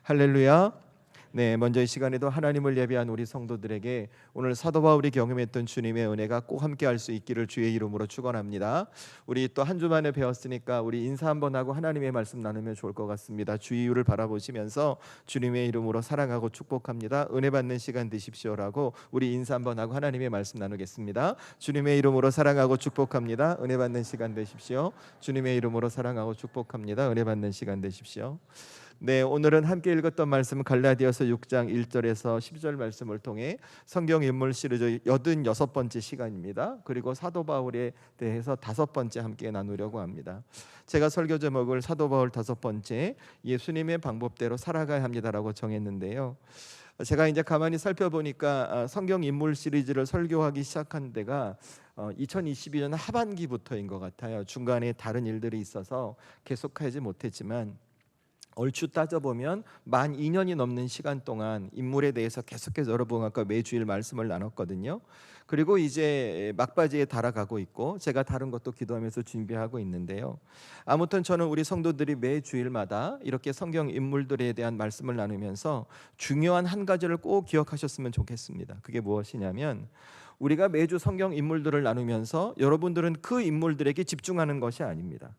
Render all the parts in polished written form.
할렐루야. 네, 먼저 이 시간에도 하나님을 예배한 우리 성도들에게 오늘 사도 바울이 경험했던 주님의 은혜가 꼭 함께 할 수 있기를 주의 이름으로 축원합니다. 우리 또 한 주 만에 배웠으니까 우리 인사 한번 하고 하나님의 말씀 나누면 좋을 것 같습니다. 주 이유를 바라보시면서 주님의 이름으로 사랑하고 축복합니다. 은혜 받는 시간 되십시오라고 우리 인사 한번 하고 하나님의 말씀 나누겠습니다. 주님의 이름으로 사랑하고 축복합니다. 은혜 받는 시간 되십시오. 주님의 이름으로 사랑하고 축복합니다. 은혜 받는 시간 되십시오. 네, 오늘은 함께 읽었던 말씀은 갈라디아서 6장 1절에서 10절 말씀을 통해 성경 인물 시리즈 86번째 시간입니다. 그리고 사도 바울에 대해서 5번째 함께 나누려고 합니다. 제가 설교 제목을 사도 바울 5번째 예수님의 방법대로 살아가야 합니다라고 정했는데요. 제가 이제 가만히 살펴보니까 성경 인물 시리즈를 설교하기 시작한 데가 2022년 하반기부터인 것 같아요. 중간에 다른 일들이 있어서 계속하지 못했지만 얼추 따져보면 만 2년이 넘는 시간 동안 인물에 대해서 계속해서 여러분과 매주일 말씀을 나눴거든요. 그리고 이제 막바지에 달아가고 있고 제가 다른 것도 기도하면서 준비하고 있는데요. 아무튼 저는 우리 성도들이 매주일마다 이렇게 성경 인물들에 대한 말씀을 나누면서 중요한 한 가지를 꼭 기억하셨으면 좋겠습니다. 그게 무엇이냐면 우리가 매주 성경 인물들을 나누면서 여러분들은 그 인물들에게 집중하는 것이 아닙니다.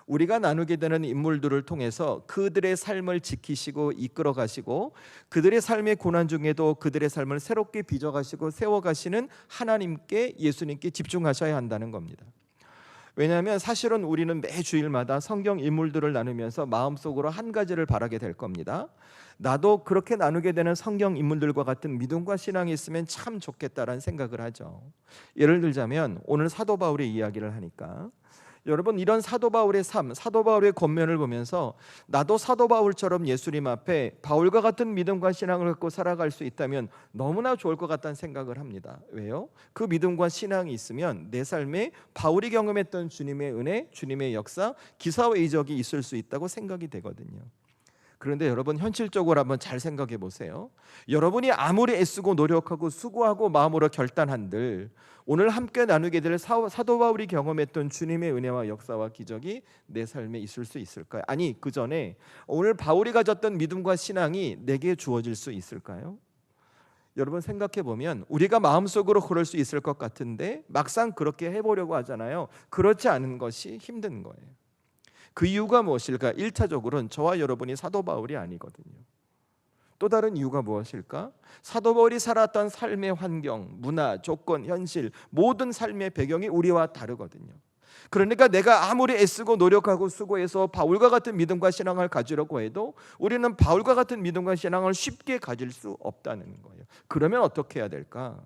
우리가 나누게 되는 인물들을 통해서 그들의 삶을 지키시고 이끌어 가시고 그들의 삶의 고난 중에도 그들의 삶을 새롭게 빚어가시고 세워가시는 하나님께, 예수님께 집중하셔야 한다는 겁니다. 왜냐하면 사실은 우리는 매 주일마다 성경 인물들을 나누면서 마음속으로 한 가지를 바라게 될 겁니다. 나도 그렇게 나누게 되는 성경 인물들과 같은 믿음과 신앙이 있으면 참 좋겠다라는 생각을 하죠. 예를 들자면 오늘 사도 바울의 이야기를 하니까 여러분, 이런 사도 바울의 삶, 사도 바울의 겉면을 보면서 나도 사도 바울처럼 예수님 앞에 바울과 같은 믿음과 신앙을 갖고 살아갈 수 있다면 너무나 좋을 것 같다는 생각을 합니다. 왜요? 그 믿음과 신앙이 있으면 내 삶에 바울이 경험했던 주님의 은혜, 주님의 역사, 기사와 이적이 있을 수 있다고 생각이 되거든요. 그런데 여러분, 현실적으로 한번 잘 생각해 보세요. 여러분이 아무리 애쓰고 노력하고 수고하고 마음으로 결단한들 오늘 함께 나누게 될 사도 바울이 경험했던 주님의 은혜와 역사와 기적이 내 삶에 있을 수 있을까요? 아니, 그 전에 오늘 바울이 가졌던 믿음과 신앙이 내게 주어질 수 있을까요? 여러분, 생각해 보면 우리가 마음속으로 그럴 수 있을 것 같은데 막상 그렇게 해보려고 하잖아요. 그렇지 않은 것이 힘든 거예요. 그 이유가 무엇일까? 1차적으로는 저와 여러분이 사도 바울이 아니거든요. 또 다른 이유가 무엇일까? 사도 바울이 살았던 삶의 환경, 문화, 조건, 현실, 모든 삶의 배경이 우리와 다르거든요. 그러니까 내가 아무리 애쓰고 노력하고 수고해서 바울과 같은 믿음과 신앙을 가지려고 해도 우리는 바울과 같은 믿음과 신앙을 쉽게 가질 수 없다는 거예요. 그러면 어떻게 해야 될까?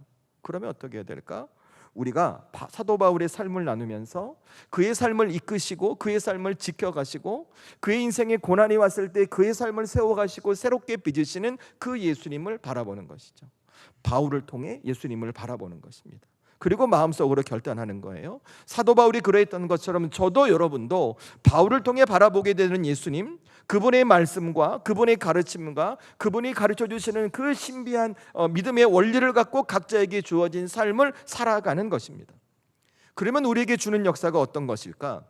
우리가 사도 바울의 삶을 나누면서 그의 삶을 이끄시고 그의 삶을 지켜가시고 그의 인생에 고난이 왔을 때 그의 삶을 세워가시고 새롭게 빚으시는 그 예수님을 바라보는 것이죠. 바울을 통해 예수님을 바라보는 것입니다. 그리고 마음속으로 결단하는 거예요. 사도 바울이 그러했던 것처럼 저도 여러분도 바울을 통해 바라보게 되는 예수님, 그분의 말씀과 그분의 가르침과 그분이 가르쳐 주시는 그 신비한 믿음의 원리를 갖고 각자에게 주어진 삶을 살아가는 것입니다. 그러면 우리에게 주는 역사가 어떤 것일까?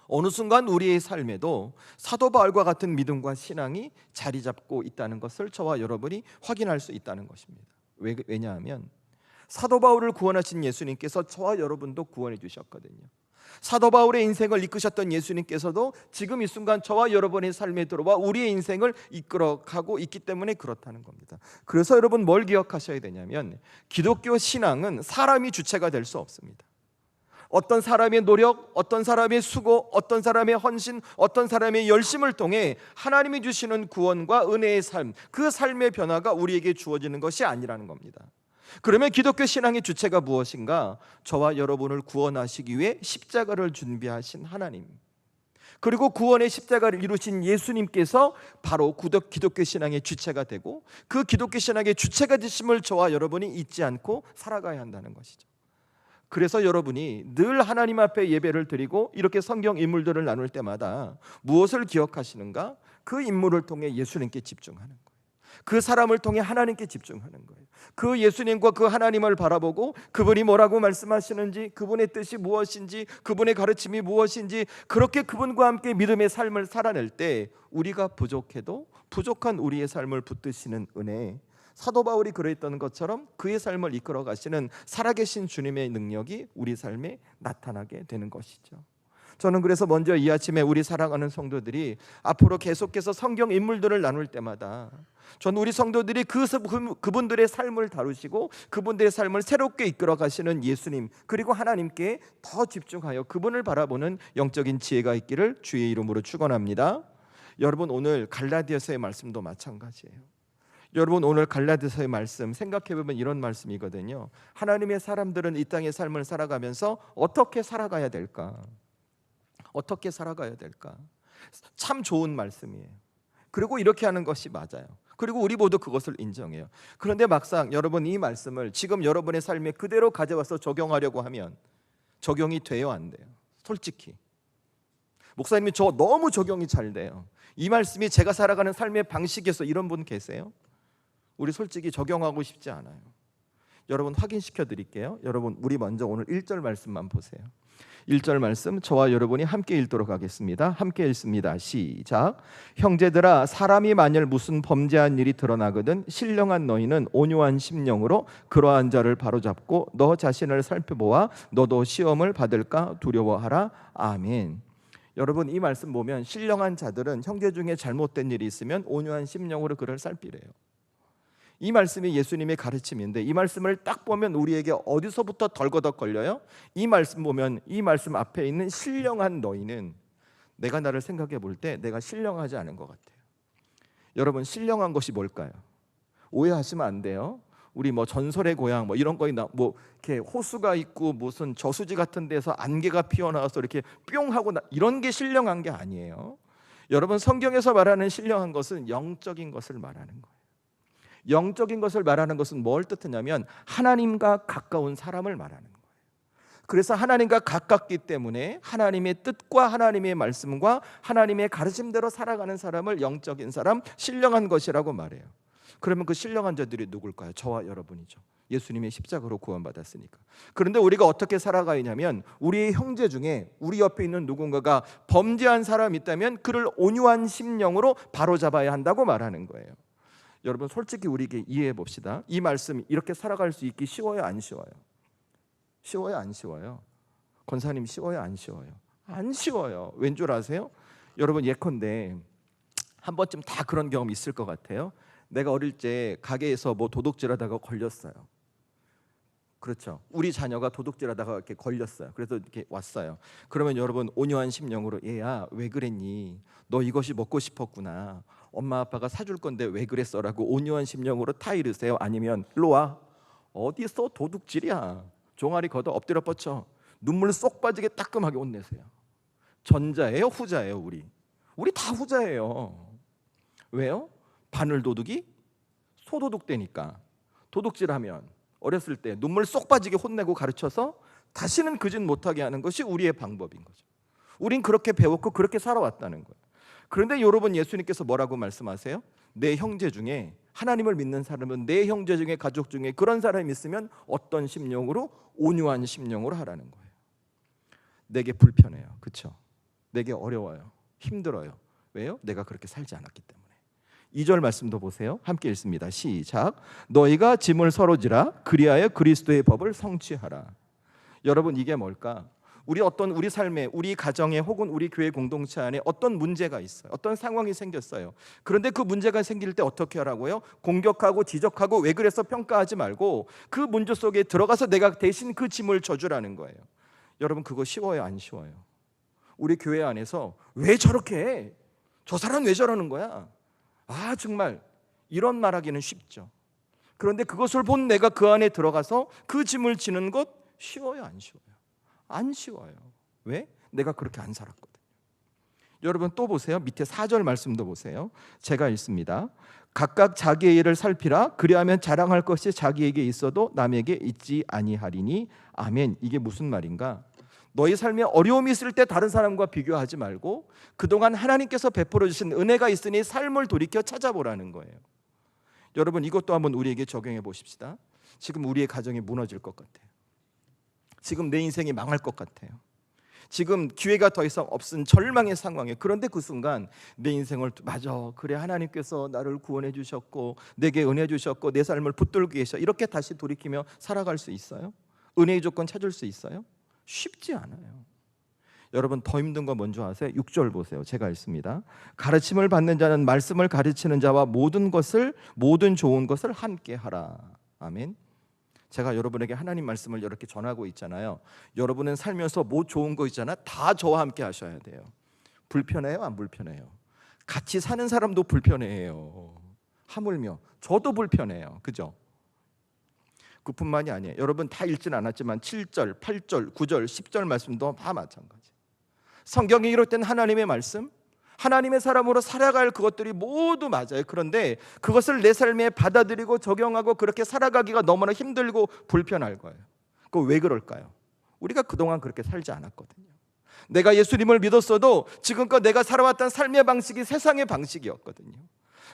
어느 순간 우리의 삶에도 사도 바울과 같은 믿음과 신앙이 자리 잡고 있다는 것을 저와 여러분이 확인할 수 있다는 것입니다. 왜냐하면 사도 바울을 구원하신 예수님께서 저와 여러분도 구원해 주셨거든요. 사도 바울의 인생을 이끄셨던 예수님께서도 지금 이 순간 저와 여러분의 삶에 들어와 우리의 인생을 이끌어가고 있기 때문에 그렇다는 겁니다. 그래서 여러분 뭘 기억하셔야 되냐면 기독교 신앙은 사람이 주체가 될 수 없습니다. 어떤 사람의 노력, 어떤 사람의 수고, 어떤 사람의 헌신, 어떤 사람의 열심을 통해 하나님이 주시는 구원과 은혜의 삶, 그 삶의 변화가 우리에게 주어지는 것이 아니라는 겁니다. 그러면 기독교 신앙의 주체가 무엇인가? 저와 여러분을 구원하시기 위해 십자가를 준비하신 하나님, 그리고 구원의 십자가를 이루신 예수님께서 바로 기독교 신앙의 주체가 되고 그 기독교 신앙의 주체가 되심을 저와 여러분이 잊지 않고 살아가야 한다는 것이죠. 그래서 여러분이 늘 하나님 앞에 예배를 드리고 이렇게 성경 인물들을 나눌 때마다 무엇을 기억하시는가? 그 인물을 통해 예수님께 집중하는 거예요. 그 사람을 통해 하나님께 집중하는 거예요. 그 예수님과 그 하나님을 바라보고 그분이 뭐라고 말씀하시는지, 그분의 뜻이 무엇인지, 그분의 가르침이 무엇인지, 그렇게 그분과 함께 믿음의 삶을 살아낼 때 우리가 부족해도 부족한 우리의 삶을 붙드시는 은혜, 사도 바울이 그랬던 것처럼 그의 삶을 이끌어 가시는 살아계신 주님의 능력이 우리 삶에 나타나게 되는 것이죠. 저는 그래서 먼저 이 아침에 우리 사랑하는 성도들이 앞으로 계속해서 성경 인물들을 나눌 때마다 저는 우리 성도들이 그분들의 삶을 다루시고 그분들의 삶을 새롭게 이끌어 가시는 예수님, 그리고 하나님께 더 집중하여 그분을 바라보는 영적인 지혜가 있기를 주의 이름으로 축원합니다. 여러분, 오늘 갈라디아서의 말씀도 마찬가지예요. 여러분, 오늘 갈라디아서의 말씀 생각해보면 이런 말씀이거든요. 하나님의 사람들은 이 땅의 삶을 살아가면서 어떻게 살아가야 될까? 어떻게 살아가야 될까? 참 좋은 말씀이에요. 그리고 이렇게 하는 것이 맞아요. 그리고 우리 모두 그것을 인정해요. 그런데 막상 여러분 이 말씀을 지금 여러분의 삶에 그대로 가져와서 적용하려고 하면 적용이 돼요, 안 돼요? 솔직히 목사님이 저 너무 적용이 잘 돼요, 이 말씀이 제가 살아가는 삶의 방식에서, 이런 분 계세요? 우리 솔직히 적용하고 싶지 않아요. 여러분 확인시켜 드릴게요. 여러분, 우리 먼저 오늘 1절 말씀만 보세요. 1절 말씀 저와 여러분이 함께 읽도록 하겠습니다. 함께 읽습니다. 시작. 형제들아, 사람이 만일 무슨 범죄한 일이 드러나거든 신령한 너희는 온유한 심령으로 그러한 자를 바로잡고 너 자신을 살펴보아 너도 시험을 받을까 두려워하라. 아멘. 여러분, 이 말씀 보면 신령한 자들은 형제 중에 잘못된 일이 있으면 온유한 심령으로 그를 살피래요. 이 말씀이 예수님의 가르침인데 이 말씀을 딱 보면 우리에게 어디서부터 덜거덕 걸려요? 이 말씀 보면 이 말씀 앞에 있는 신령한 너희는, 내가 나를 생각해 볼 때 내가 신령하지 않은 것 같아요. 여러분, 신령한 것이 뭘까요? 오해하시면 안 돼요. 우리 뭐 전설의 고향 뭐 이런 거에 뭐 이렇게 호수가 있고 무슨 저수지 같은 데서 안개가 피어나와서 이렇게 뿅 하고 이런 게 신령한 게 아니에요. 여러분, 성경에서 말하는 신령한 것은 영적인 것을 말하는 거예요. 영적인 것을 말하는 것은 뭘 뜻하냐면 하나님과 가까운 사람을 말하는 거예요. 그래서 하나님과 가깝기 때문에 하나님의 뜻과 하나님의 말씀과 하나님의 가르침대로 살아가는 사람을 영적인 사람, 신령한 것이라고 말해요. 그러면 그 신령한 자들이 누굴까요? 저와 여러분이죠. 예수님의 십자가로 구원받았으니까. 그런데 우리가 어떻게 살아가냐면 우리의 형제 중에 우리 옆에 있는 누군가가 범죄한 사람이 있다면 그를 온유한 심령으로 바로잡아야 한다고 말하는 거예요. 여러분, 솔직히 우리에게 이해해 봅시다. 이 말씀 이렇게 살아갈 수 있기 쉬워요, 안 쉬워요? 쉬워요, 안 쉬워요? 권사님, 쉬워요, 안 쉬워요? 안 쉬워요. 왠 줄 아세요? 여러분, 예컨대 한 번쯤 다 그런 경험 있을 것 같아요. 내가 어릴 때 가게에서 뭐 도둑질하다가 걸렸어요. 그렇죠. 우리 자녀가 도둑질하다가 이렇게 걸렸어요. 그래서 이렇게 왔어요. 그러면 여러분, 온유한 심령으로 얘야 왜 그랬니? 너 이것이 먹고 싶었구나. 엄마 아빠가 사줄 건데 왜 그랬어라고 온유한 심령으로 타이르세요? 아니면 일로 와. 어디서 도둑질이야. 종아리 걷어 엎드려 뻗쳐. 눈물 쏙 빠지게 따끔하게 혼내세요. 전자예요, 후자예요? 우리 다 후자예요. 왜요? 바늘 도둑이 소도둑 되니까. 도둑질하면 어렸을 때 눈물 쏙 빠지게 혼내고 가르쳐서 다시는 그 짓 못하게 하는 것이 우리의 방법인 거죠. 우린 그렇게 배웠고 그렇게 살아왔다는 거예요. 그런데 여러분, 예수님께서 뭐라고 말씀하세요? 내 형제 중에, 하나님을 믿는 사람은 내 형제 중에, 가족 중에 그런 사람이 있으면 어떤 심령으로? 온유한 심령으로 하라는 거예요. 내게 불편해요, 그렇죠? 내게 어려워요, 힘들어요. 왜요? 내가 그렇게 살지 않았기 때문에. 2절 말씀도 보세요. 함께 읽습니다. 시작. 너희가 짐을 서로 지라 그리하여 그리스도의 법을 성취하라. 여러분, 이게 뭘까? 우리 삶에, 우리 가정에 혹은 우리 교회 공동체 안에 어떤 문제가 있어요. 어떤 상황이 생겼어요. 그런데 그 문제가 생길 때 어떻게 하라고요? 공격하고 지적하고 왜 그래서 평가하지 말고 그 문제 속에 들어가서 내가 대신 그 짐을 져주라는 거예요. 여러분, 그거 쉬워요, 안 쉬워요? 우리 교회 안에서 왜 저렇게 해? 저 사람 왜 저러는 거야? 아, 정말 이런 말하기는 쉽죠. 그런데 그것을 본 내가 그 안에 들어가서 그 짐을 지는 것 쉬워요, 안 쉬워요? 안 쉬워요. 왜? 내가 그렇게 안 살았거든요. 여러분, 또 보세요. 밑에 4절 말씀도 보세요. 제가 읽습니다. 각각 자기의 일을 살피라. 그리하면 자랑할 것이 자기에게 있어도 남에게 있지 아니하리니. 아멘. 이게 무슨 말인가? 너희 삶에 어려움이 있을 때 다른 사람과 비교하지 말고 그동안 하나님께서 베풀어 주신 은혜가 있으니 삶을 돌이켜 찾아보라는 거예요. 여러분 이것도 한번 우리에게 적용해 보십시다. 지금 우리의 가정이 무너질 것 같아요. 지금 내 인생이 망할 것 같아요. 지금 기회가 더 이상 없은 절망의 상황에, 그런데 그 순간 내 인생을 맞아, 그래, 하나님께서 나를 구원해 주셨고 내게 은혜 주셨고 내 삶을 붙들고 계셔, 이렇게 다시 돌이키며 살아갈 수 있어요? 은혜의 조건 찾을 수 있어요? 쉽지 않아요. 여러분 더 힘든 거 뭔지 아세요? 6절 보세요. 제가 읽습니다. 가르침을 받는 자는 말씀을 가르치는 자와 모든 좋은 것을 함께 하라. 아멘. 제가 여러분에게 하나님 말씀을 이렇게 전하고 있잖아요. 여러분은 살면서 뭐 좋은 거 있잖아, 다 저와 함께 하셔야 돼요. 불편해요? 안 불편해요? 같이 사는 사람도 불편해요. 하물며 저도 불편해요. 그죠? 그뿐만이 아니에요. 여러분 다 읽진 않았지만 7절, 8절, 9절, 10절 말씀도 다 마찬가지. 성경에 기록된 하나님의 말씀, 하나님의 사람으로 살아갈 그것들이 모두 맞아요. 그런데 그것을 내 삶에 받아들이고 적용하고 그렇게 살아가기가 너무나 힘들고 불편할 거예요. 그거 왜 그럴까요? 우리가 그동안 그렇게 살지 않았거든요. 내가 예수님을 믿었어도 지금껏 내가 살아왔던 삶의 방식이 세상의 방식이었거든요.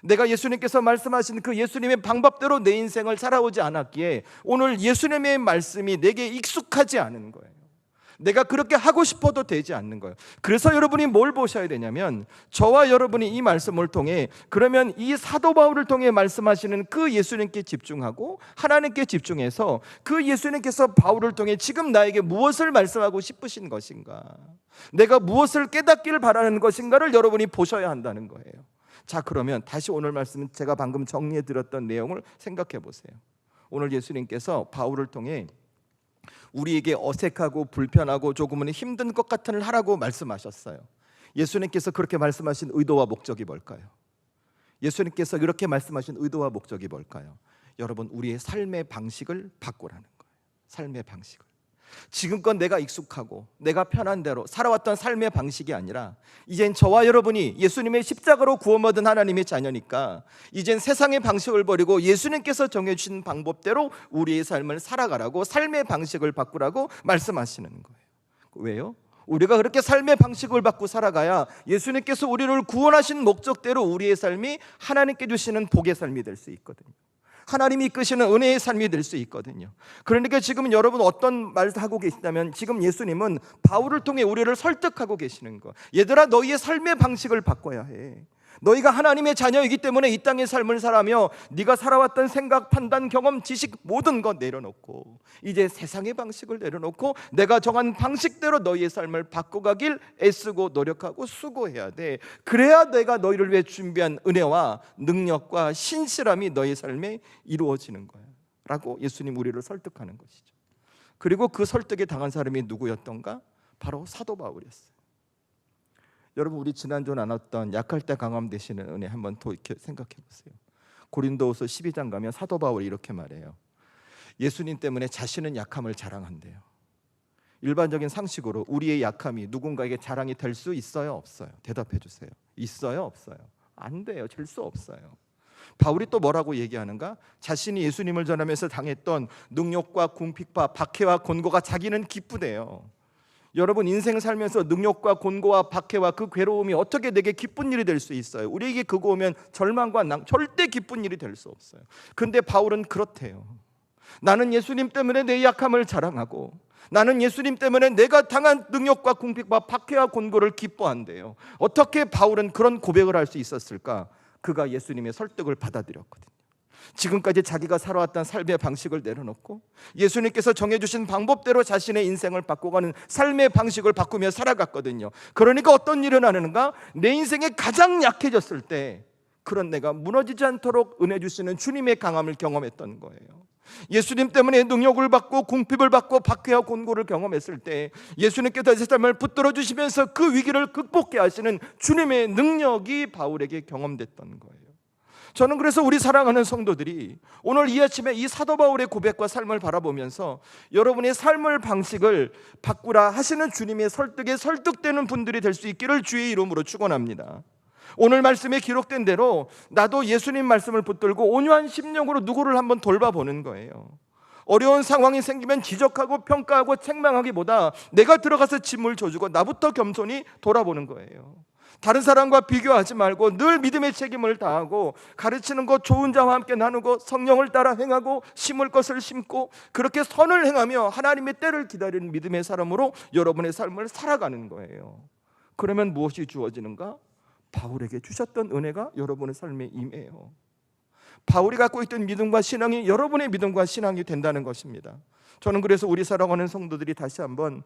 내가 예수님께서 말씀하신 그 예수님의 방법대로 내 인생을 살아오지 않았기에 오늘 예수님의 말씀이 내게 익숙하지 않은 거예요. 내가 그렇게 하고 싶어도 되지 않는 거예요. 그래서 여러분이 뭘 보셔야 되냐면, 저와 여러분이 이 말씀을 통해, 그러면 이 사도 바울을 통해 말씀하시는 그 예수님께 집중하고 하나님께 집중해서 그 예수님께서 바울을 통해 지금 나에게 무엇을 말씀하고 싶으신 것인가, 내가 무엇을 깨닫기를 바라는 것인가를 여러분이 보셔야 한다는 거예요. 자, 그러면 다시 오늘 말씀은 제가 방금 정리해 드렸던 내용을 생각해 보세요. 오늘 예수님께서 바울을 통해 우리에게 어색하고 불편하고 조금은 힘든 것 같은 일 하라고 말씀하셨어요. 예수님께서 그렇게 말씀하신 의도와 목적이 뭘까요? 예수님께서 이렇게 말씀하신 의도와 목적이 뭘까요? 여러분, 우리의 삶의 방식을 바꾸라는 거예요. 삶의 방식을. 지금껏 내가 익숙하고 내가 편한 대로 살아왔던 삶의 방식이 아니라, 이젠 저와 여러분이 예수님의 십자가로 구원받은 하나님의 자녀니까 이젠 세상의 방식을 버리고 예수님께서 정해주신 방법대로 우리의 삶을 살아가라고, 삶의 방식을 바꾸라고 말씀하시는 거예요. 왜요? 우리가 그렇게 삶의 방식을 바꾸고 살아가야 예수님께서 우리를 구원하신 목적대로 우리의 삶이 하나님께 주시는 복의 삶이 될 수 있거든요. 하나님이 이끄시는 은혜의 삶이 될 수 있거든요. 그러니까 지금 여러분 어떤 말을 하고 계시냐면, 지금 예수님은 바울을 통해 우리를 설득하고 계시는 거. 얘들아, 너희의 삶의 방식을 바꿔야 해. 너희가 하나님의 자녀이기 때문에 이 땅의 삶을 살아며 네가 살아왔던 생각, 판단, 경험, 지식 모든 것 내려놓고 이제 세상의 방식을 내려놓고 내가 정한 방식대로 너희의 삶을 바꿔가길 애쓰고 노력하고 수고해야 돼. 그래야 내가 너희를 위해 준비한 은혜와 능력과 신실함이 너희 삶에 이루어지는 거야 라고 예수님 우리를 설득하는 것이죠. 그리고 그 설득에 당한 사람이 누구였던가? 바로 사도 바울이었어요. 여러분, 우리 지난주 나눴던 약할 때 강함 되시는 은혜 한번 더 이렇게 생각해 보세요. 고린도후서 12장 가면 사도 바울이 이렇게 말해요. 예수님 때문에 자신은 약함을 자랑한대요. 일반적인 상식으로 우리의 약함이 누군가에게 자랑이 될 수 있어요, 없어요? 대답해 주세요. 있어요, 없어요? 안 돼요. 될 수 없어요. 바울이 또 뭐라고 얘기하는가? 자신이 예수님을 전하면서 당했던 능욕과 궁핍과 박해와 곤고가 자기는 기쁘대요. 여러분, 인생 살면서 능욕과 곤고와 박해와 그 괴로움이 어떻게 내게 기쁜 일이 될 수 있어요? 우리에게 그거 오면 절망과 절대 기쁜 일이 될 수 없어요. 근데 바울은 그렇대요. 나는 예수님 때문에 내 약함을 자랑하고, 나는 예수님 때문에 내가 당한 능욕과 궁핍과 박해와 곤고를 기뻐한대요. 어떻게 바울은 그런 고백을 할 수 있었을까? 그가 예수님의 설득을 받아들였거든요. 지금까지 자기가 살아왔던 삶의 방식을 내려놓고 예수님께서 정해주신 방법대로 자신의 인생을 바꿔가는 삶의 방식을 바꾸며 살아갔거든요. 그러니까 어떤 일이 일어나는가? 내 인생에 가장 약해졌을 때 그런 내가 무너지지 않도록 은혜 주시는 주님의 강함을 경험했던 거예요. 예수님 때문에 능욕을 받고 궁핍을 받고 박해와 곤고를 경험했을 때 예수님께서 제 삶을 붙들어 주시면서 그 위기를 극복해 하시는 주님의 능력이 바울에게 경험됐던 거예요. 저는 그래서 우리 사랑하는 성도들이 오늘 이 아침에 이 사도 바울의 고백과 삶을 바라보면서 여러분의 삶의 방식을 바꾸라 하시는 주님의 설득에 설득되는 분들이 될 수 있기를 주의 이름으로 축원합니다. 오늘 말씀에 기록된 대로 나도 예수님 말씀을 붙들고 온유한 심령으로 누구를 한번 돌봐보는 거예요. 어려운 상황이 생기면 지적하고 평가하고 책망하기보다 내가 들어가서 짐을 져주고 나부터 겸손히 돌아보는 거예요. 다른 사람과 비교하지 말고 늘 믿음의 책임을 다하고 가르치는 것 좋은 자와 함께 나누고 성령을 따라 행하고 심을 것을 심고 그렇게 선을 행하며 하나님의 때를 기다리는 믿음의 사람으로 여러분의 삶을 살아가는 거예요. 그러면 무엇이 주어지는가? 바울에게 주셨던 은혜가 여러분의 삶에 임해요. 바울이 갖고 있던 믿음과 신앙이 여러분의 믿음과 신앙이 된다는 것입니다. 저는 그래서 우리 사랑하는 성도들이 다시 한번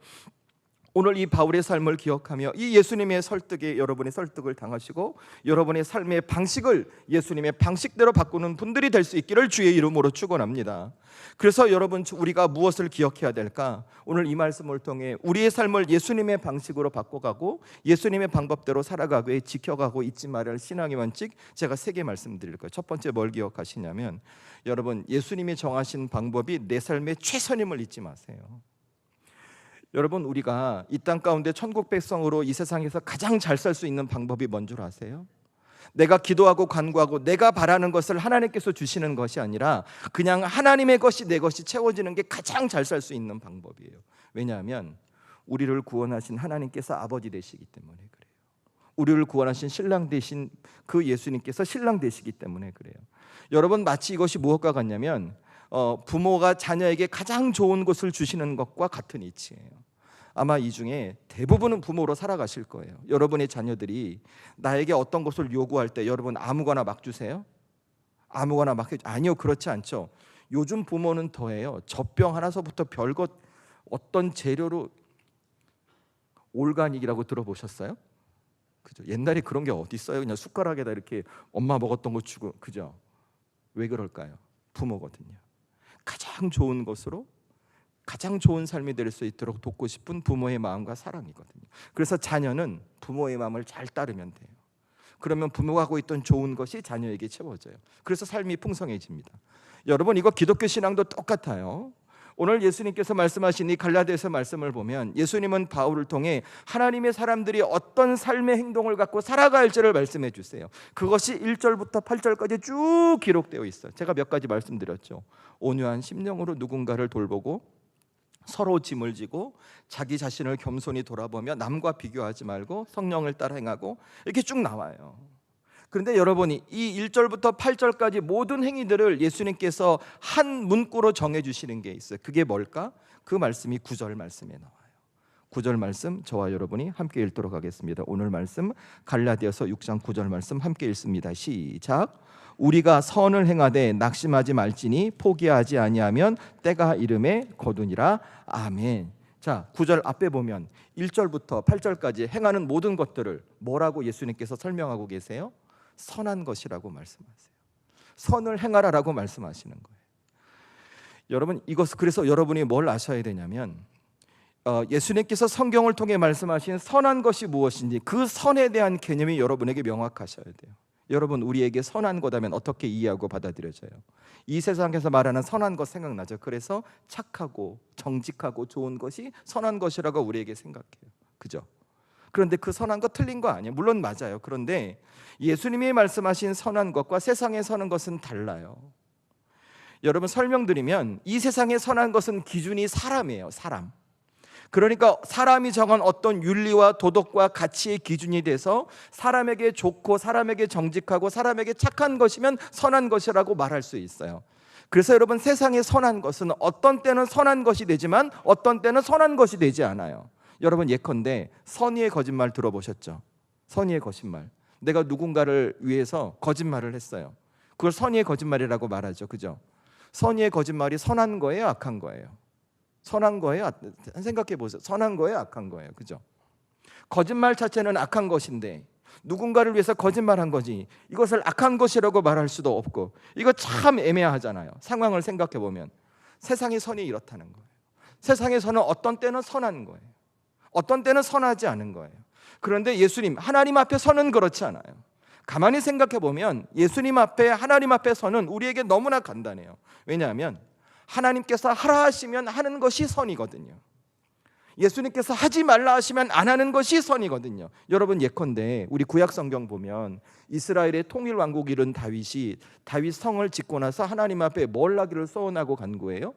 오늘 이 바울의 삶을 기억하며 이 예수님의 설득에 여러분의 설득을 당하시고 여러분의 삶의 방식을 예수님의 방식대로 바꾸는 분들이 될 수 있기를 주의 이름으로 축원합니다. 그래서 여러분, 우리가 무엇을 기억해야 될까? 오늘 이 말씀을 통해 우리의 삶을 예수님의 방식으로 바꿔가고 예수님의 방법대로 살아가고 지켜가고 잊지 말아야 할 신앙의 원칙, 제가 3개 말씀드릴 거예요. 첫 번째, 뭘 기억하시냐면, 여러분, 예수님이 정하신 방법이 내 삶의 최선임을 잊지 마세요. 여러분, 우리가 이 땅 가운데 천국 백성으로 이 세상에서 가장 잘 살 수 있는 방법이 뭔 줄 아세요? 내가 기도하고 간구하고 내가 바라는 것을 하나님께서 주시는 것이 아니라 그냥 하나님의 것이 내 것이 채워지는 게 가장 잘 살 수 있는 방법이에요. 왜냐하면 우리를 구원하신 하나님께서 아버지 되시기 때문에 그래요. 우리를 구원하신 신랑 되신 그 예수님께서 신랑 되시기 때문에 그래요. 여러분, 마치 이것이 무엇과 같냐면 부모가 자녀에게 가장 좋은 것을 주시는 것과 같은 이치예요. 아마 이 중에 대부분은 부모로 살아가실 거예요. 여러분의 자녀들이 나에게 어떤 것을 요구할 때 여러분 아무거나 막 주세요? 아무거나 막 해줘? 아니요, 그렇지 않죠. 요즘 부모는 더해요. 젖병 하나서부터 별것 어떤 재료로 올가닉이라고 들어보셨어요? 그죠? 옛날에 그런 게 어디 있어요? 그냥 숟가락에다 이렇게 엄마 먹었던 거 주고, 그죠? 왜 그럴까요? 부모거든요. 가장 좋은 것으로 가장 좋은 삶이 될 수 있도록 돕고 싶은 부모의 마음과 사랑이거든요. 그래서 자녀는 부모의 마음을 잘 따르면 돼요. 그러면 부모가 하고 있던 좋은 것이 자녀에게 채워져요. 그래서 삶이 풍성해집니다. 여러분, 이거 기독교 신앙도 똑같아요. 오늘 예수님께서 말씀하신 이 갈라디아서 말씀을 보면 예수님은 바울을 통해 하나님의 사람들이 어떤 삶의 행동을 갖고 살아갈지를 말씀해 주세요. 그것이 1절부터 8절까지 쭉 기록되어 있어요. 제가 몇 가지 말씀드렸죠. 온유한 심령으로 누군가를 돌보고 서로 짐을 지고 자기 자신을 겸손히 돌아보며 남과 비교하지 말고 성령을 따라 행하고, 이렇게 쭉 나와요. 그런데 여러분이 이 1절부터 8절까지 모든 행위들을 예수님께서 한 문구로 정해주시는 게 있어요. 그게 뭘까? 그 말씀이 9절 말씀에 나와요. 9절 말씀 저와 여러분이 함께 읽도록 하겠습니다. 오늘 말씀 갈라디아서 6장 9절 말씀 함께 읽습니다. 시작. 우리가 선을 행하되 낙심하지 말지니 포기하지 아니하면 때가 이름에 거두니라. 아멘. 자, 9절 앞에 보면 1절부터 8절까지 행하는 모든 것들을 뭐라고 예수님께서 설명하고 계세요? 선한 것이라고 말씀하세요. 선을 행하라라고 말씀하시는 거예요. 여러분, 이것 그래서 여러분이 뭘 아셔야 되냐면 예수님께서 성경을 통해 말씀하신 선한 것이 무엇인지 그 선에 대한 개념이 여러분에게 명확하셔야 돼요. 여러분, 우리에게 선한 거다면 어떻게 이해하고 받아들여져요? 이 세상에서 말하는 선한 것 생각나죠? 그래서 착하고 정직하고 좋은 것이 선한 것이라고 우리에게 생각해요. 그죠? 그런데 그 선한 것 틀린 거 아니에요. 물론 맞아요. 그런데 예수님이 말씀하신 선한 것과 세상에 선한 것은 달라요. 여러분, 설명드리면 이 세상에 선한 것은 기준이 사람이에요. 사람. 그러니까 사람이 정한 어떤 윤리와 도덕과 가치의 기준이 돼서 사람에게 좋고 사람에게 정직하고 사람에게 착한 것이면 선한 것이라고 말할 수 있어요. 그래서 여러분, 세상에 선한 것은 어떤 때는 선한 것이 되지만 어떤 때는 선한 것이 되지 않아요. 여러분, 예컨대 선의의 거짓말 들어보셨죠? 선의의 거짓말. 내가 누군가를 위해서 거짓말을 했어요. 그걸 선의의 거짓말이라고 말하죠. 그죠? 선의의 거짓말이 선한 거예요, 악한 거예요? 선한 거예요? 생각해 보세요. 선한 거예요, 악한 거예요? 그죠? 거짓말 자체는 악한 것인데 누군가를 위해서 거짓말한 거지 이것을 악한 것이라고 말할 수도 없고, 이거 참 애매하잖아요. 상황을 생각해 보면 세상의 선이 이렇다는 거예요. 세상에서는 어떤 때는 선한 거예요, 어떤 때는 선하지 않은 거예요. 그런데 예수님, 하나님 앞에 서는 그렇지 않아요. 가만히 생각해 보면 예수님 앞에, 하나님 앞에 서는 우리에게 너무나 간단해요. 왜냐하면 하나님께서 하라 하시면 하는 것이 선이거든요. 예수님께서 하지 말라 하시면 안 하는 것이 선이거든요. 여러분, 예컨대 우리 구약 성경 보면 이스라엘의 통일 왕국 이룬 다윗이 다윗 성을 짓고 나서 하나님 앞에 뭘 하기를 소원하고 간구해요?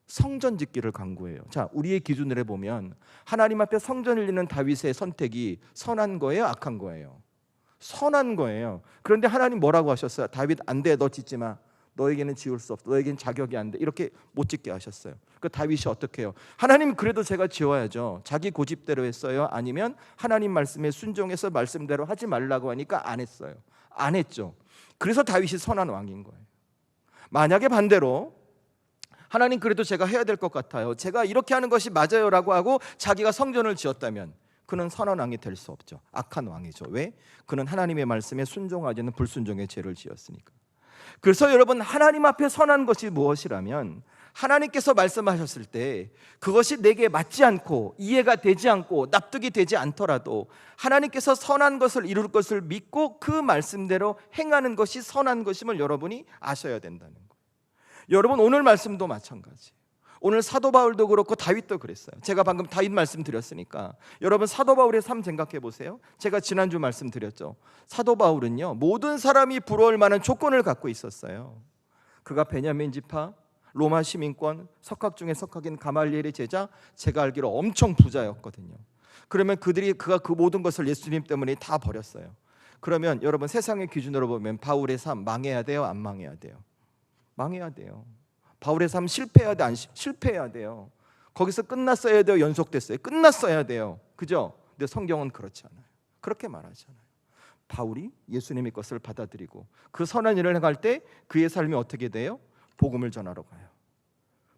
성전 짓기를 간구해요. 자, 우리의 기준으로 해보면 하나님 앞에 성전을 짓는 다윗의 선택이 선한 거예요, 악한 거예요? 선한 거예요. 그런데 하나님 뭐라고 하셨어요? 다윗 안 돼, 너 짓지 마. 너에게는 지을 수 없어. 너에게는 자격이 안 돼. 이렇게 못 짓게 하셨어요. 그 다윗이 어떻게 해요? 하나님 그래도 제가 지어야죠. 자기 고집대로 했어요? 아니면 하나님 말씀에 순종해서 말씀대로 하지 말라고 하니까 안 했어요? 안 했죠. 그래서 다윗이 선한 왕인 거예요. 만약에 반대로 하나님 그래도 제가 해야 될 것 같아요, 제가 이렇게 하는 것이 맞아요 라고 하고 자기가 성전을 지었다면 그는 선한 왕이 될 수 없죠. 악한 왕이죠. 왜? 그는 하나님의 말씀에 순종하지 않는 불순종의 죄를 지었으니까. 그래서 여러분, 하나님 앞에 선한 것이 무엇이라면 하나님께서 말씀하셨을 때 그것이 내게 맞지 않고 이해가 되지 않고 납득이 되지 않더라도 하나님께서 선한 것을 이룰 것을 믿고 그 말씀대로 행하는 것이 선한 것임을 여러분이 아셔야 된다는 거예요. 여러분, 오늘 말씀도 마찬가지. 오늘 사도 바울도 그렇고 다윗도 그랬어요. 제가 방금 다윗 말씀드렸으니까 여러분, 사도 바울의 삶 생각해 보세요. 제가 지난주 말씀드렸죠. 사도 바울은요, 모든 사람이 부러울 만한 조건을 갖고 있었어요. 그가 베냐민 지파, 로마 시민권, 석학 중에 석학인 가말리엘의 제자, 제가 알기로 엄청 부자였거든요. 그러면 그가 그 모든 것을 예수님 때문에 다 버렸어요. 그러면 여러분, 세상의 기준으로 보면 바울의 삶 망해야 돼요, 안 망해야 돼요? 망해야 돼요. 바울의 삶 실패해야 돼, 안 실패해야 돼요? 거기서 끝났어야 돼요, 연속됐어요? 끝났어야 돼요. 그죠? 근데 성경은 그렇지 않아요. 그렇게 말하잖아요. 바울이 예수님의 것을 받아들이고 그 선한 일을 행할 때 그의 삶이 어떻게 돼요? 복음을 전하러 가요.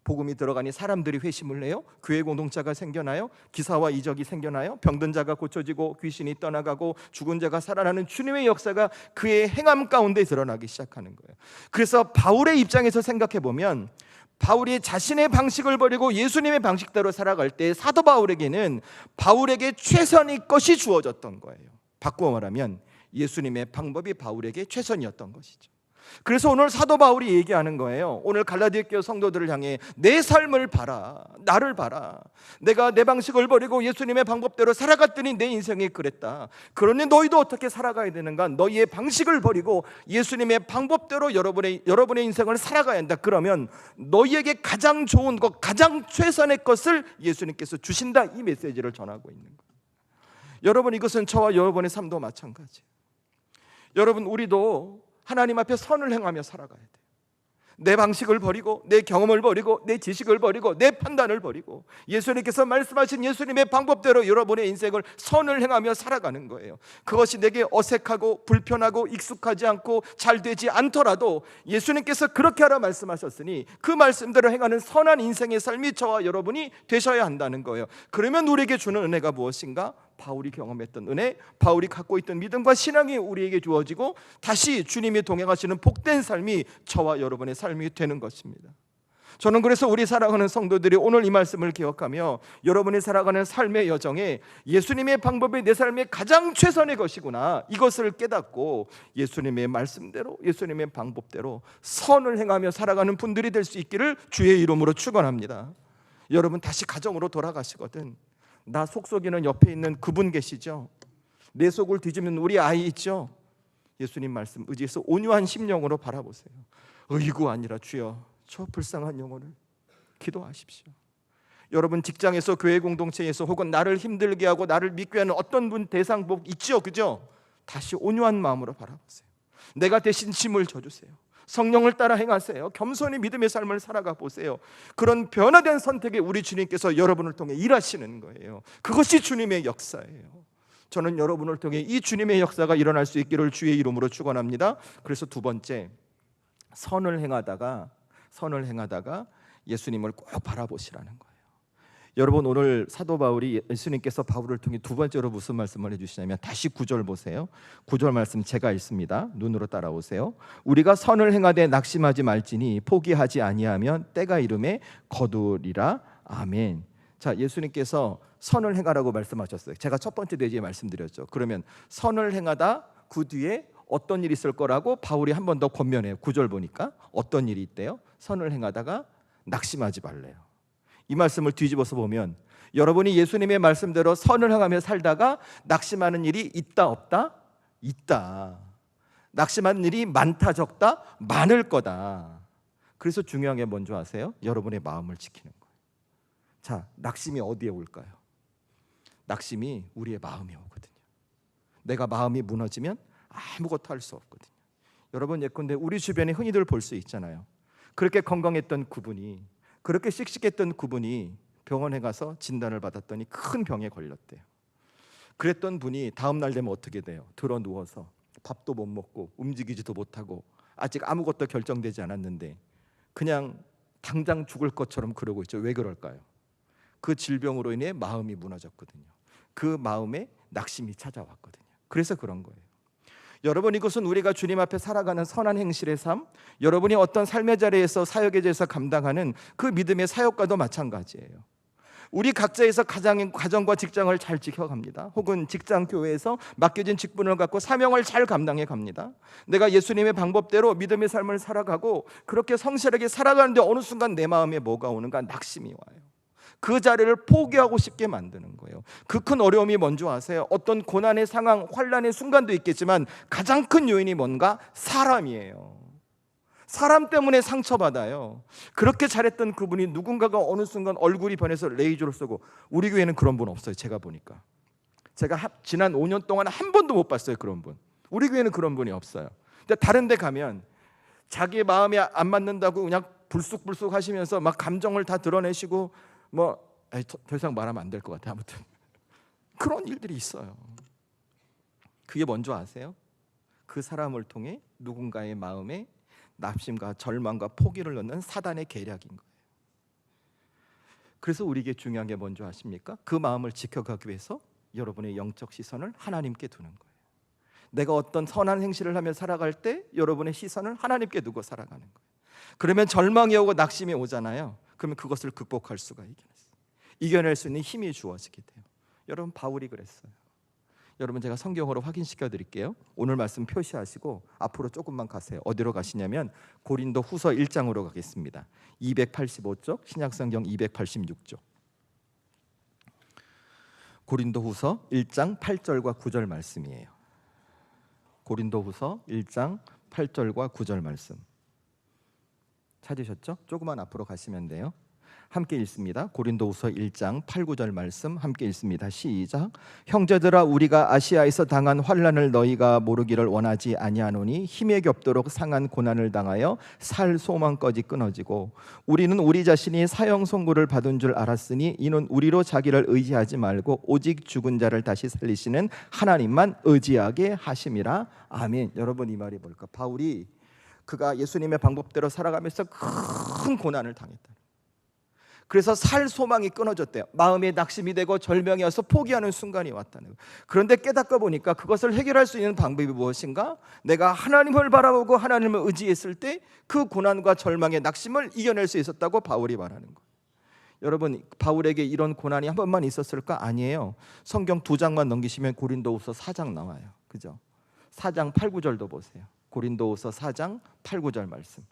복음이 들어가니 사람들이 회심을 해요. 교회 공동체가 생겨나요. 기사와 이적이 생겨나요. 병든 자가 고쳐지고 귀신이 떠나가고 죽은 자가 살아나는 주님의 역사가 그의 행함 가운데 드러나기 시작하는 거예요. 그래서 바울의 입장에서 생각해 보면 바울이 자신의 방식을 버리고 예수님의 방식대로 살아갈 때 사도 바울에게는 바울에게 최선의 것이 주어졌던 거예요. 바꾸어 말하면 예수님의 방법이 바울에게 최선이었던 것이죠. 그래서 오늘 사도 바울이 얘기하는 거예요. 오늘 갈라디아 교회 성도들을 향해 내 삶을 봐라, 나를 봐라. 내가 내 방식을 버리고 예수님의 방법대로 살아갔더니 내 인생이 그랬다. 그러니 너희도 어떻게 살아가야 되는가? 너희의 방식을 버리고 예수님의 방법대로 여러분의 인생을 살아가야 한다. 그러면 너희에게 가장 좋은 것, 가장 최선의 것을 예수님께서 주신다. 이 메시지를 전하고 있는 거예요. 여러분, 이것은 저와 여러분의 삶도 마찬가지예요. 여러분, 우리도 하나님 앞에 선을 행하며 살아가야 돼요. 내 방식을 버리고 내 경험을 버리고 내 지식을 버리고 내 판단을 버리고 예수님께서 말씀하신 예수님의 방법대로 여러분의 인생을 선을 행하며 살아가는 거예요. 그것이 내게 어색하고 불편하고 익숙하지 않고 잘 되지 않더라도 예수님께서 그렇게 하라 말씀하셨으니 그 말씀대로 행하는 선한 인생의 삶이 저와 여러분이 되셔야 한다는 거예요. 그러면 우리에게 주는 은혜가 무엇인가? 바울이 경험했던 은혜, 바울이 갖고 있던 믿음과 신앙이 우리에게 주어지고 다시 주님이 동행하시는 복된 삶이 저와 여러분의 삶이 되는 것입니다. 저는 그래서 우리 사랑하는 성도들이 오늘 이 말씀을 기억하며 여러분이 살아가는 삶의 여정에 예수님의 방법이 내 삶의 가장 최선의 것이구나, 이것을 깨닫고 예수님의 말씀대로 예수님의 방법대로 선을 행하며 살아가는 분들이 될 수 있기를 주의 이름으로 축원합니다. 여러분, 다시 가정으로 돌아가시거든 나 속 속이는 옆에 있는 그분 계시죠? 내 속을 뒤집는 우리 아이 있죠? 예수님 말씀 의지해서 온유한 심령으로 바라보세요. 의구 아니라 주여 저 불쌍한 영혼을 기도하십시오. 여러분, 직장에서 교회 공동체에서 혹은 나를 힘들게 하고 나를 믿게 하는 어떤 분 대상 있죠? 그죠? 다시 온유한 마음으로 바라보세요. 내가 대신 짐을 져주세요. 성령을 따라 행하세요. 겸손히 믿음의 삶을 살아가 보세요. 그런 변화된 선택에 우리 주님께서 여러분을 통해 일하시는 거예요. 그것이 주님의 역사예요. 저는 여러분을 통해 이 주님의 역사가 일어날 수 있기를 주의 이름으로 축원합니다. 그래서 두 번째, 선을 행하다가 예수님을 꼭 바라보시라는 거예요. 여러분, 오늘 사도 바울이 예수님께서 바울을 통해 두 번째로 무슨 말씀을 해주시냐면 다시 9절 보세요. 9절 말씀 제가 읽습니다. 눈으로 따라오세요. 우리가 선을 행하되 낙심하지 말지니 포기하지 아니하면 때가 이름에 거두리라. 아멘. 자, 예수님께서 선을 행하라고 말씀하셨어요. 제가 첫 번째 대지에 말씀드렸죠. 그러면 선을 행하다 그 뒤에 어떤 일이 있을 거라고 바울이 한 번 더 권면해요. 9절 보니까 어떤 일이 있대요? 선을 행하다가 낙심하지 말래요. 이 말씀을 뒤집어서 보면 여러분이 예수님의 말씀대로 선을 행하며 살다가 낙심하는 일이 있다 없다? 있다. 낙심하는 일이 많다 적다? 많을 거다. 그래서 중요한 게 뭔지 아세요? 여러분의 마음을 지키는 거예요. 자, 낙심이 어디에 올까요? 낙심이 우리의 마음에 오거든요. 내가 마음이 무너지면 아무것도 할 수 없거든요. 여러분, 예컨대 우리 주변에 흔히들 볼 수 있잖아요. 그렇게 건강했던 그분이, 그렇게 씩씩했던 그분이 병원에 가서 진단을 받았더니 큰 병에 걸렸대요. 그랬던 분이 다음 날 되면 어떻게 돼요? 들어 누워서 밥도 못 먹고 움직이지도 못하고 아직 아무것도 결정되지 않았는데 그냥 당장 죽을 것처럼 그러고 있죠. 왜 그럴까요? 그 질병으로 인해 마음이 무너졌거든요. 그 마음에 낙심이 찾아왔거든요. 그래서 그런 거예요. 여러분, 이것은 우리가 주님 앞에 살아가는 선한 행실의 삶, 여러분이 어떤 삶의 자리에서 사역에 대해서 감당하는 그 믿음의 사역과도 마찬가지예요. 우리 각자에서 가정과 직장을 잘 지켜갑니다. 혹은 직장 교회에서 맡겨진 직분을 갖고 사명을 잘 감당해 갑니다. 내가 예수님의 방법대로 믿음의 삶을 살아가고 그렇게 성실하게 살아가는데 어느 순간 내 마음에 뭐가 오는가? 낙심이 와요. 그 자리를 포기하고 싶게 만드는 거예요. 그 큰 어려움이 뭔지 아세요? 어떤 고난의 상황, 환난의 순간도 있겠지만 가장 큰 요인이 뭔가? 사람이에요. 사람 때문에 상처받아요. 그렇게 잘했던 그분이 누군가가 어느 순간 얼굴이 변해서 레이저를 쏘고, 우리 교회는 그런 분 없어요. 제가 보니까 제가 지난 5년 동안 한 번도 못 봤어요. 그런 분. 우리 교회는 그런 분이 없어요. 근데 다른 데 가면 자기의 마음이 안 맞는다고 그냥 불쑥불쑥 하시면서 막 감정을 다 드러내시고 더 이상 말하면 안 될 것 같아요. 아무튼 그런 일들이 있어요. 그게 뭔지 아세요? 그 사람을 통해 누군가의 마음에 낙심과 절망과 포기를 넣는 사단의 계략인 거예요. 그래서 우리에게 중요한 게 뭔지 아십니까? 그 마음을 지켜가기 위해서 여러분의 영적 시선을 하나님께 두는 거예요. 내가 어떤 선한 행실을 하며 살아갈 때 여러분의 시선을 하나님께 두고 살아가는 거예요. 그러면 절망이 오고 낙심이 오잖아요. 그러면 그것을 극복할 수가 이겨낼 수 있는 힘이 주어지게 돼요. 여러분, 바울이 그랬어요. 여러분, 제가 성경으로 확인시켜 드릴게요. 오늘 말씀 표시하시고 앞으로 조금만 가세요. 어디로 가시냐면 고린도 후서 1장으로 가겠습니다. 285쪽, 신약성경 286쪽. 고린도 후서 1장 8절과 9절 말씀이에요. 고린도 후서 1장 8절과 9절 말씀 찾으셨죠? 조금만 앞으로 가시면 돼요. 함께 읽습니다. 고린도후서 1장 8, 9절 말씀 함께 읽습니다. 시작. 형제들아, 우리가 아시아에서 당한 환난을 너희가 모르기를 원하지 아니하노니 힘에 겹도록 상한 고난을 당하여 살 소망까지 끊어지고 우리는 우리 자신이 사형 선고를 받은 줄 알았으니 이는 우리로 자기를 의지하지 말고 오직 죽은 자를 다시 살리시는 하나님만 의지하게 하심이라. 아멘. 여러분, 이 말이 뭘까? 바울이 그가 예수님의 방법대로 살아가면서 큰 고난을 당했다. 그래서 살 소망이 끊어졌대요. 마음에 낙심이 되고 절명이 와서 포기하는 순간이 왔다는 거예요. 그런데 깨닫고 보니까 그것을 해결할 수 있는 방법이 무엇인가? 내가 하나님을 바라보고 하나님을 의지했을 때 그 고난과 절망의 낙심을 이겨낼 수 있었다고 바울이 말하는 거예요. 여러분, 바울에게 이런 고난이 한 번만 있었을까? 아니에요. 성경 2장만 넘기시면 고린도후서 4장 나와요. 그죠? 4장 8, 9절도 보세요. 고린도후서 4장 8, 9절 말씀.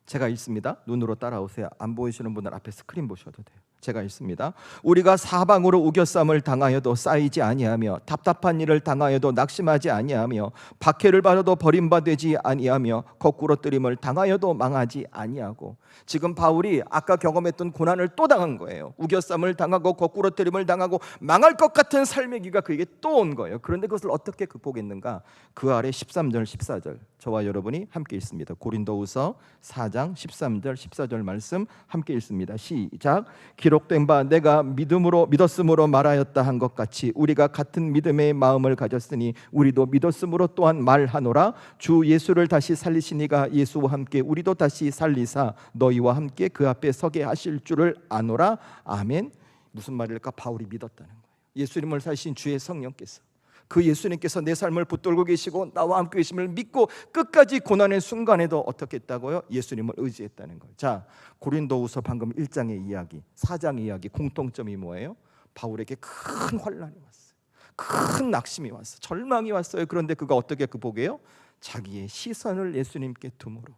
제가 읽습니다. 눈으로 따라오세요. 안 보이시는 분들 앞에 스크린 보셔도 돼요. 제가 읽습니다. 우리가 사방으로 우겨쌈을 당하여도 쌓이지 아니하며 답답한 일을 당하여도 낙심하지 아니하며 박해를 받아도 버림받지 아니하며 거꾸로 뜨림을 당하여도 망하지 아니하고. 지금 바울이 아까 경험했던 고난을 또 당한 거예요. 우겨쌈을 당하고 거꾸로 뜨림을 당하고 망할 것 같은 삶의 기가 그에게 또 온 거예요. 그런데 그것을 어떻게 극복했는가? 그 아래 13절 14절 저와 여러분이 함께 읽습니다. 고린도후서 4장 13절 14절 말씀 함께 읽습니다. 시작. 기록된 바 내가 믿었으므로 말하였다 한 것 같이 우리가 같은 믿음의 마음을 가졌으니 우리도 믿었으므로 또한 말하노라. 주 예수를 다시 살리시니가 예수와 함께 우리도 다시 살리사 너희와 함께 그 앞에 서게 하실 줄을 아노라. 아멘. 무슨 말일까? 바울이 믿었다는 거예요. 예수님을 살신 주의 성령께서, 그 예수님께서 내 삶을 붙들고 계시고 나와 함께 계심을 믿고 끝까지 고난의 순간에도 어떻게 했다고요? 예수님을 의지했다는 거예요. 자, 고린도후서 방금 1장의 이야기, 4장의 이야기 공통점이 뭐예요? 바울에게 큰 환난이 왔어요. 큰 낙심이 왔어요. 절망이 왔어요. 그런데 그가 어떻게 극복해요? 자기의 시선을 예수님께 둠으로,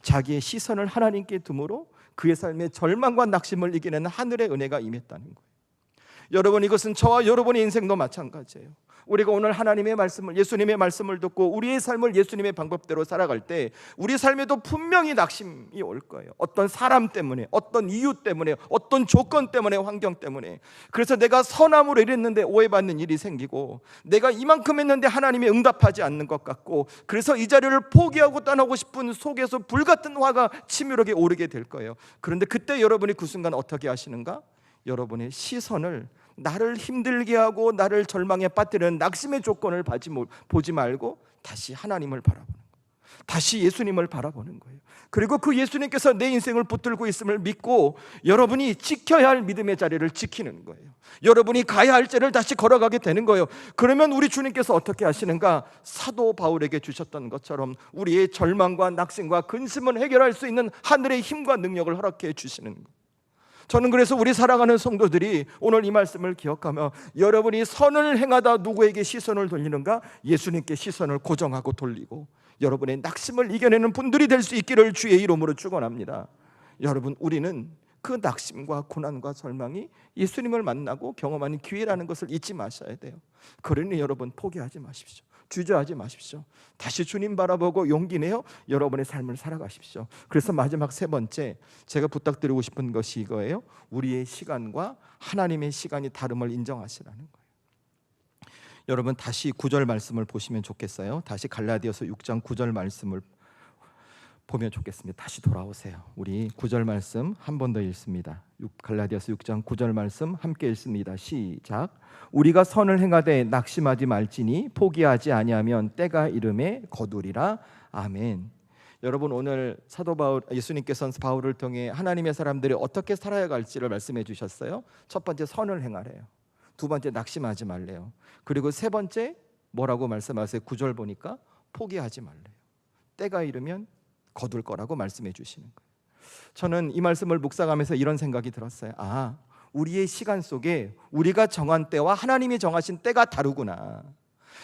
자기의 시선을 하나님께 둠으로 그의 삶의 절망과 낙심을 이기는 하늘의 은혜가 임했다는 거예요. 여러분, 이것은 저와 여러분의 인생도 마찬가지예요. 우리가 오늘 하나님의 말씀을, 예수님의 말씀을 듣고 우리의 삶을 예수님의 방법대로 살아갈 때 우리 삶에도 분명히 낙심이 올 거예요. 어떤 사람 때문에, 어떤 이유 때문에, 어떤 조건 때문에, 환경 때문에. 그래서 내가 선함으로 이랬는데 오해받는 일이 생기고, 내가 이만큼 했는데 하나님이 응답하지 않는 것 같고, 그래서 이 자리를 포기하고 떠나고 싶은 속에서 불같은 화가 치밀하게 오르게 될 거예요. 그런데 그때 여러분이 그 순간 어떻게 하시는가? 여러분의 시선을 나를 힘들게 하고 나를 절망에 빠뜨리는 낙심의 조건을 보지 말고 다시 하나님을 바라보는 거예요. 다시 예수님을 바라보는 거예요. 그리고 그 예수님께서 내 인생을 붙들고 있음을 믿고 여러분이 지켜야 할 믿음의 자리를 지키는 거예요. 여러분이 가야 할 길을 다시 걸어가게 되는 거예요. 그러면 우리 주님께서 어떻게 하시는가? 사도 바울에게 주셨던 것처럼 우리의 절망과 낙심과 근심을 해결할 수 있는 하늘의 힘과 능력을 허락해 주시는 거예요. 저는 그래서 우리 사랑하는 성도들이 오늘 이 말씀을 기억하며, 여러분이 선을 행하다 누구에게 시선을 돌리는가? 예수님께 시선을 고정하고 돌리고 여러분의 낙심을 이겨내는 분들이 될 수 있기를 주의 이름으로 축원합니다. 여러분, 우리는 그 낙심과 고난과 절망이 예수님을 만나고 경험하는 기회라는 것을 잊지 마셔야 돼요. 그러니 여러분, 포기하지 마십시오. 주저하지 마십시오. 다시 주님 바라보고 용기 내어 여러분의 삶을 살아가십시오. 그래서 마지막 세 번째, 제가 부탁드리고 싶은 것이 이거예요. 우리의 시간과 하나님의 시간이 다름을 인정하시라는 거예요. 여러분, 다시 9절 말씀을 보시면 좋겠어요. 다시 갈라디아서 6장 9절 말씀을 보면 좋겠습니다. 다시 돌아오세요. 우리 9절 말씀 한 번 더 읽습니다. 갈라디아서 6장 9절 말씀 함께 읽습니다. 시작. 우리가 선을 행하되 낙심하지 말지니 포기하지 아니하면 때가 이름에 거두리라. 아멘. 여러분, 오늘 사도 바울, 예수님께서는 바울을 통해 하나님의 사람들이 어떻게 살아야 할지를 말씀해 주셨어요. 첫 번째, 선을 행하래요. 두 번째, 낙심하지 말래요. 그리고 세 번째 뭐라고 말씀하세요? 9절 보니까 포기하지 말래요. 때가 이르면 거둘 거라고 말씀해 주시는 거예요. 저는 이 말씀을 묵상하면서 이런 생각이 들었어요. 아, 우리의 시간 속에 우리가 정한 때와 하나님이 정하신 때가 다르구나.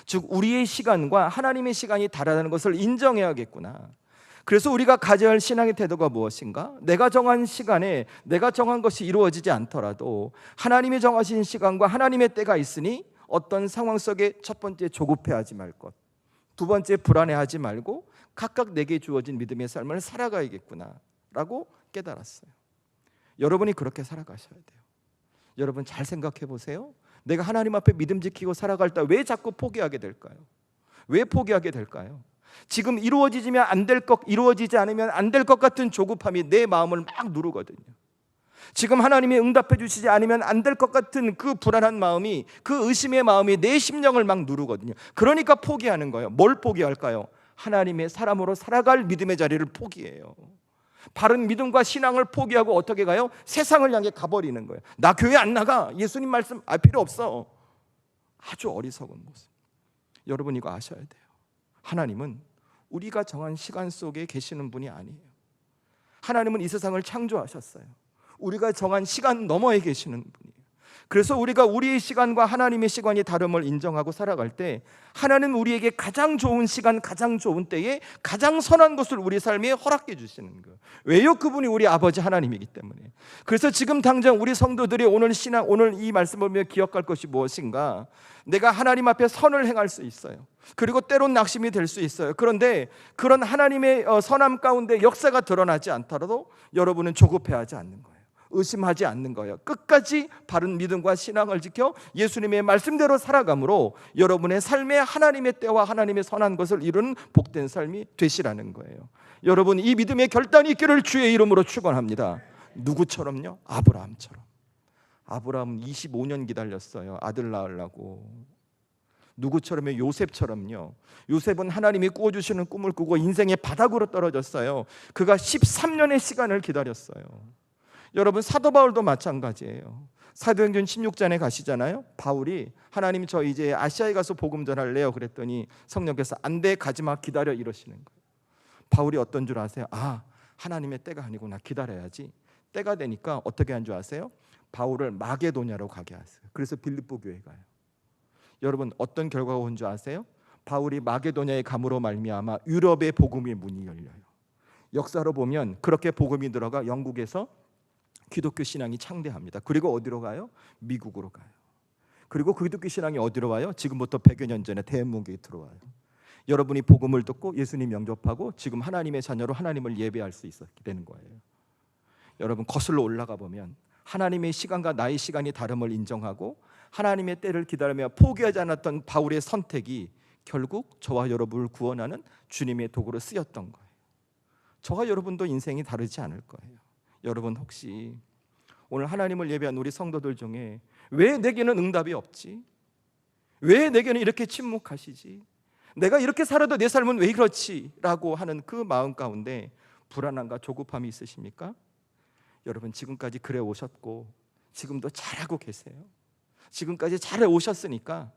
즉, 우리의 시간과 하나님의 시간이 다르다는 것을 인정해야겠구나. 그래서 우리가 가져야 할 신앙의 태도가 무엇인가? 내가 정한 시간에 내가 정한 것이 이루어지지 않더라도 하나님이 정하신 시간과 하나님의 때가 있으니 어떤 상황 속에 첫 번째, 조급해하지 말 것, 두 번째, 불안해하지 말고 각각 내게 주어진 믿음의 삶을 살아가야겠구나라고 깨달았어요. 여러분이 그렇게 살아가셔야 돼요. 여러분, 잘 생각해 보세요. 내가 하나님 앞에 믿음 지키고 살아갈 때 왜 자꾸 포기하게 될까요? 왜 포기하게 될까요? 지금 이루어지지 않으면 안 될 것 같은 조급함이 내 마음을 막 누르거든요. 지금 하나님이 응답해 주시지 않으면 안 될 것 같은 그 불안한 마음이, 그 의심의 마음이 내 심령을 막 누르거든요. 그러니까 포기하는 거예요. 뭘 포기할까요? 하나님의 사람으로 살아갈 믿음의 자리를 포기해요. 바른 믿음과 신앙을 포기하고 어떻게 가요? 세상을 향해 가버리는 거예요. 나 교회 안 나가. 예수님 말씀 필요 없어. 아주 어리석은 모습. 여러분, 이거 아셔야 돼요. 하나님은 우리가 정한 시간 속에 계시는 분이 아니에요. 하나님은 이 세상을 창조하셨어요. 우리가 정한 시간 너머에 계시는 분이에요. 그래서 우리가 우리의 시간과 하나님의 시간이 다름을 인정하고 살아갈 때 하나님은 우리에게 가장 좋은 시간, 가장 좋은 때에 가장 선한 것을 우리 삶에 허락해 주시는 거예요. 왜요? 그분이 우리 아버지 하나님이기 때문에. 그래서 지금 당장 우리 성도들이 오늘 이 말씀을 보며 기억할 것이 무엇인가? 내가 하나님 앞에 선을 행할 수 있어요. 그리고 때론 낙심이 될 수 있어요. 그런데 그런 하나님의 선함 가운데 역사가 드러나지 않더라도 여러분은 조급해하지 않는 거예요. 의심하지 않는 거예요. 끝까지 바른 믿음과 신앙을 지켜 예수님의 말씀대로 살아감으로 여러분의 삶에 하나님의 때와 하나님의 선한 것을 이루는 복된 삶이 되시라는 거예요. 여러분, 이 믿음의 결단이 있기를 주의 이름으로 축원합니다. 누구처럼요? 아브라함처럼. 아브라함은 25년 기다렸어요. 아들 낳으려고. 누구처럼요? 요셉처럼요. 요셉은 하나님이 꾸어주시는 꿈을 꾸고 인생의 바닥으로 떨어졌어요. 그가 13년의 시간을 기다렸어요. 여러분, 사도 바울도 마찬가지예요. 사도행전 16장에 가시잖아요. 바울이 하나님, 저 이제 아시아에 가서 복음 전할래요 그랬더니 성령께서 안 돼, 가지마, 기다려 이러시는 거예요. 바울이 어떤 줄 아세요? 아, 하나님의 때가 아니구나, 기다려야지. 때가 되니까 어떻게 한 줄 아세요? 바울을 마게도냐로 가게 하세요. 그래서 빌립보 교회 가요. 여러분, 어떤 결과가 온 줄 아세요? 바울이 마게도냐에 감으로 말미암아 유럽의 복음의 문이 열려요. 역사로 보면 그렇게 복음이 들어가 영국에서 기독교 신앙이 창대합니다. 그리고 어디로 가요? 미국으로 가요. 그리고 그 기독교 신앙이 어디로 와요? 지금부터 100여 년 전에 대문교에 들어와요. 여러분이 복음을 듣고 예수님 영접하고 지금 하나님의 자녀로 하나님을 예배할 수 있었게 되는 거예요. 여러분 거슬러 올라가 보면 하나님의 시간과 나의 시간이 다름을 인정하고 하나님의 때를 기다리며 포기하지 않았던 바울의 선택이 결국 저와 여러분을 구원하는 주님의 도구로 쓰였던 거예요. 저와 여러분도 인생이 다르지 않을 거예요. 여러분 혹시 오늘 하나님을 예배한 우리 성도들 중에 왜 내게는 응답이 없지? 왜 내게는 이렇게 침묵하시지? 내가 이렇게 살아도 내 삶은 왜 그렇지? 라고 하는 그 마음 가운데 불안함과 조급함이 있으십니까? 여러분 지금까지 그래 오셨고 지금도 잘하고 계세요. 지금까지 잘해 오셨으니까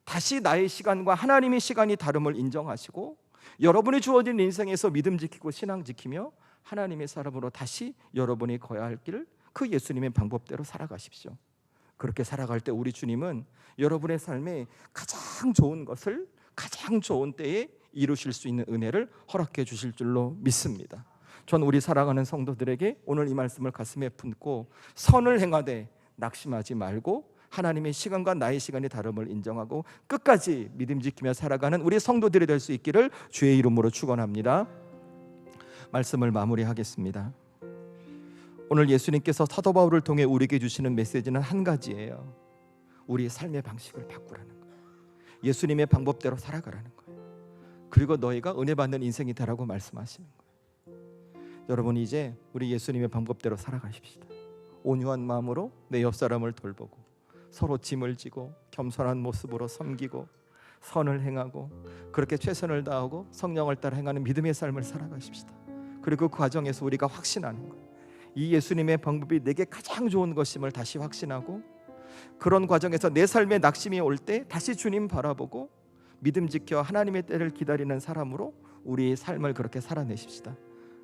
다시 나의 시간과 하나님의 시간이 다름을 인정하시고 여러분이 주어진 인생에서 믿음 지키고 신앙 지키며 하나님의 사람으로 다시 여러분이 거야 할 길을 그 예수님의 방법대로 살아가십시오. 그렇게 살아갈 때 우리 주님은 여러분의 삶에 가장 좋은 것을 가장 좋은 때에 이루실 수 있는 은혜를 허락해 주실 줄로 믿습니다. 전 우리 살아가는 성도들에게 오늘 이 말씀을 가슴에 품고 선을 행하되 낙심하지 말고 하나님의 시간과 나의 시간이 다름을 인정하고 끝까지 믿음 지키며 살아가는 우리 성도들이 될 수 있기를 주의 이름으로 축원합니다. 말씀을 마무리하겠습니다. 오늘 예수님께서 사도 바울을 통해 우리에게 주시는 메시지는 한 가지예요. 우리의 삶의 방식을 바꾸라는 거예요. 예수님의 방법대로 살아가라는 거예요. 그리고 너희가 은혜 받는 인생이 되라고 말씀하시는 거예요. 여러분 이제 우리 예수님의 방법대로 살아가십시다. 온유한 마음으로 내 옆 사람을 돌보고 서로 짐을 지고 겸손한 모습으로 섬기고 선을 행하고 그렇게 최선을 다하고 성령을 따라 행하는 믿음의 삶을 살아가십시다. 그리고 그 과정에서 우리가 확신하는 거예요. 이 예수님의 방법이 내게 가장 좋은 것임을 다시 확신하고 그런 과정에서 내 삶에 낙심이 올 때 다시 주님 바라보고 믿음 지켜 하나님의 때를 기다리는 사람으로 우리의 삶을 그렇게 살아내십시다.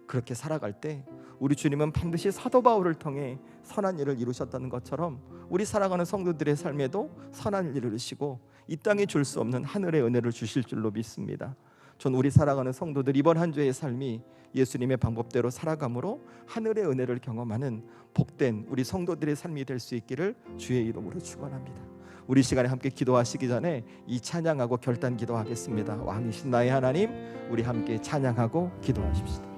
그렇게 살아갈 때 우리 주님은 반드시 사도 바울을 통해 선한 일을 이루셨다는 것처럼 우리 살아가는 성도들의 삶에도 선한 일을 이루시고 이 땅에 줄 수 없는 하늘의 은혜를 주실 줄로 믿습니다. 전 우리 살아가는 성도들 이번 한 주의 삶이 예수님의 방법대로 살아감으로 하늘의 은혜를 경험하는 복된 우리 성도들의 삶이 될 수 있기를 주의 이름으로 축원합니다. 우리 시간에 함께 기도하시기 전에 이 찬양하고 결단 기도하겠습니다. 왕이신 나의 하나님, 우리 함께 찬양하고 기도하십시다.